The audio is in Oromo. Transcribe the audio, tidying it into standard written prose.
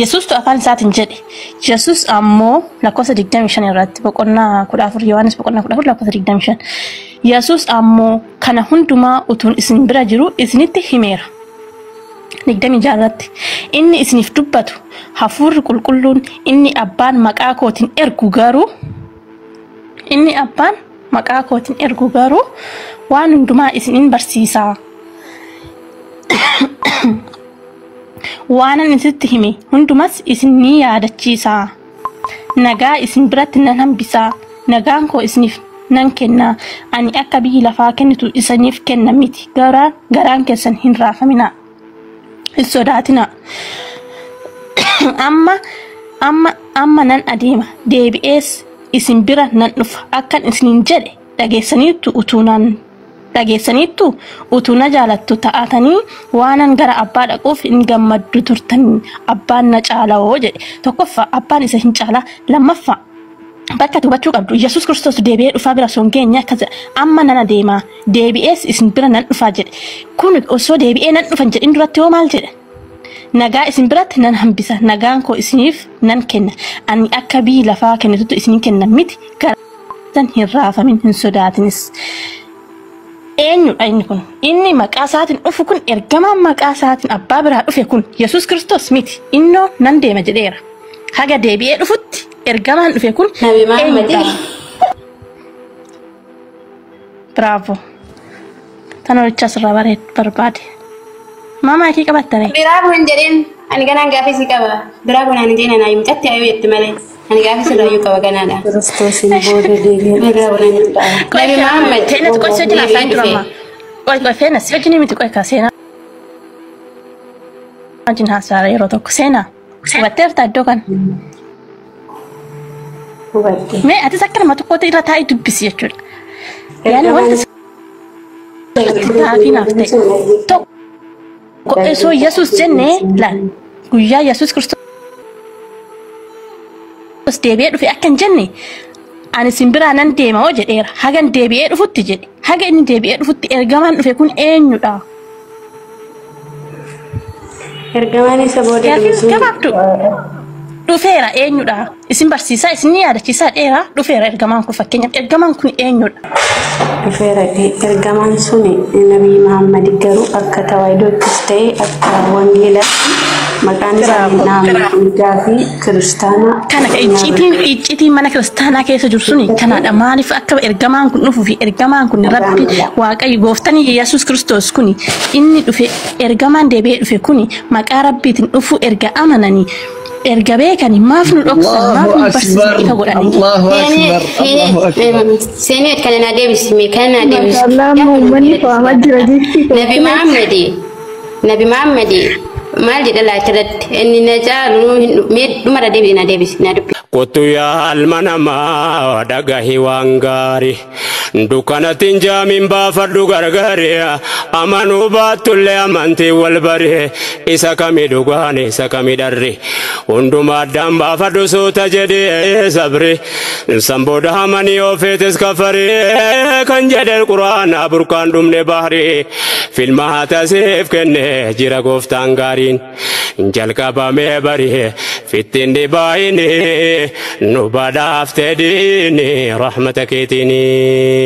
Yesus tu afaan isaatiin jedhe. Yesus ammoo lakkoofsa 25 irratti boqonnaa 14 Yohaanis boqonnaa 14 lakkoofsa 25. Yesus ammoo kana hundumaa utuun isin bira jiru isinitti himeera. 26 irratti inni isiniif dubbatu hafuurri qulqulluun inni abbaan maqaa kootiin ergu garuu waan hundumaa isinin barsiisa. Waanan isitti hime hundumas isin ni yaadachiisa. Nagaa isin biratti nan hambisa. Nagaan koo isiniif nan kenna. Ani akka biyyi lafaa kennitu isiniif kenna miti. Garaan keessan hin raafamina. Hin sodaatina. Amma nan adeema. Deebi'ees isin bira nan dhufa. Akkan isinin jedhe dhageessaniittu utuna jaalattu ta'atanii waanan gara abbaa dhaquuf hin gammaddu turtan. Abbaan na caalaa jedhe. Tokkoffaa abbaan isa hin caalaa. Lammaffaa bakka hubachuu qabdu Yesus Kiristoos deebi'ee dhufaa bira osoo hin geenye akkas amma nan adeema deebi'ees isin bira nan dhufaa jedhe. Kun osoo deebi'ee nan dhufan jedhin duratti hoo maal jedhe? Nagaa isin biratti nan hambisa. Nagaan koo isiniif nan kenna. Ani akka biyyi lafaa kennitutti isin kenna miti. Garaan hin raafamin hin sodaatinis. Eenyudha inni kun? Inni maqaa isaatiin dhufu kun ergamaan maqaa isaatiin abbaa biraa dhufe kun Yesus Kiristoos miti. Innoo nan deema jedheera. Haga deebi'ee dhufutti ergamaan dhufe kun eenyudha? Bravo. Tana hojjaa sirraa barbaade. Mama akii qabattane. Bravo hin jedhin. Ani ganaan gaafii si qaba. Bravo naan jedhin anaa himtatti ayuu jetti malee. Ani gaafii sirraa iyyuu qaba ganaadha. Kiristoosiin booda deebi'ee. Bravo naan jedhin. Nabi Muhammad. Teenet qoy soo jilaa isaan jirama. Qoy feena si wajjin miti qoy kaa seenaa. Wajjin haasaa yeroo tokko seenaa. Hubatteerta iddoo kana. Hubatte. Mee atis akka nama tokkotti irra taa'ee dubbisi jechuudha. Yaani wanta taa'aafii naaf ta'e. Tokko osoo Yesus jennee laal guyyaa Yesus Kiristoos deebi'ee dhufe akka hin jenne ani isin biraa nan deema hoo jedheera. Hagan deebi'ee dhufutti jedhe. Haga inni deebi'ee dhufutti ergamaan dhufe kun eenyudha? Ergamaan isa booda gabaabdu dhufeera eenyudha? Isin barsiisaa isin ni yaadachiisaa dheeraa dhufeera ergamaan kun fakkeenyaaf ergamaan kun eenyudha? dhufeera ergamaan suni Nabi Muhammad garuu akka tawaayidoottis ta'e akka wangeelaatti maqaan isaa naamichaa fi kiristaana. Kana icciitiin mana kiristaanaa keessa jiru suni kanaadha. Maaliif akka ergamaan kun dhufuu fi ergamaan kun Rabbi Waaqayyo Gooftanii Yesus Kiristoos kuni inni dhufe ergamaan deebi'ee dhufe kuni maqaa Rabbiitiin dhufu erga amananii erga beekanii maaf nu dhoksan maaf nu barsiisan ifa godhanii. Allahu akbar. Seenet kana na deebisime kana deebis. Nabi Muhammad maal jedha laachirratti inni na caalu dhuma na deebisi na dubbi. Kottu yaa ilma namaa dhagahi waan gaarii dukkanatiin jaamiin baafadhu gargaaree amanuu baattullee amantii wal baree isa kamii dhugaan isa kamii dharri hundumaa addaan baafadhu suuta jedhee sabri sanbooda hamanii oofeetis kafaree kan jedhe quraana burkaan dhumne bahrii filma haatasiif kenne jira gooftaan gaariin jalqabamee barii fittiin dhibaayini nu badhaaf tedhiini rahmata keetiini.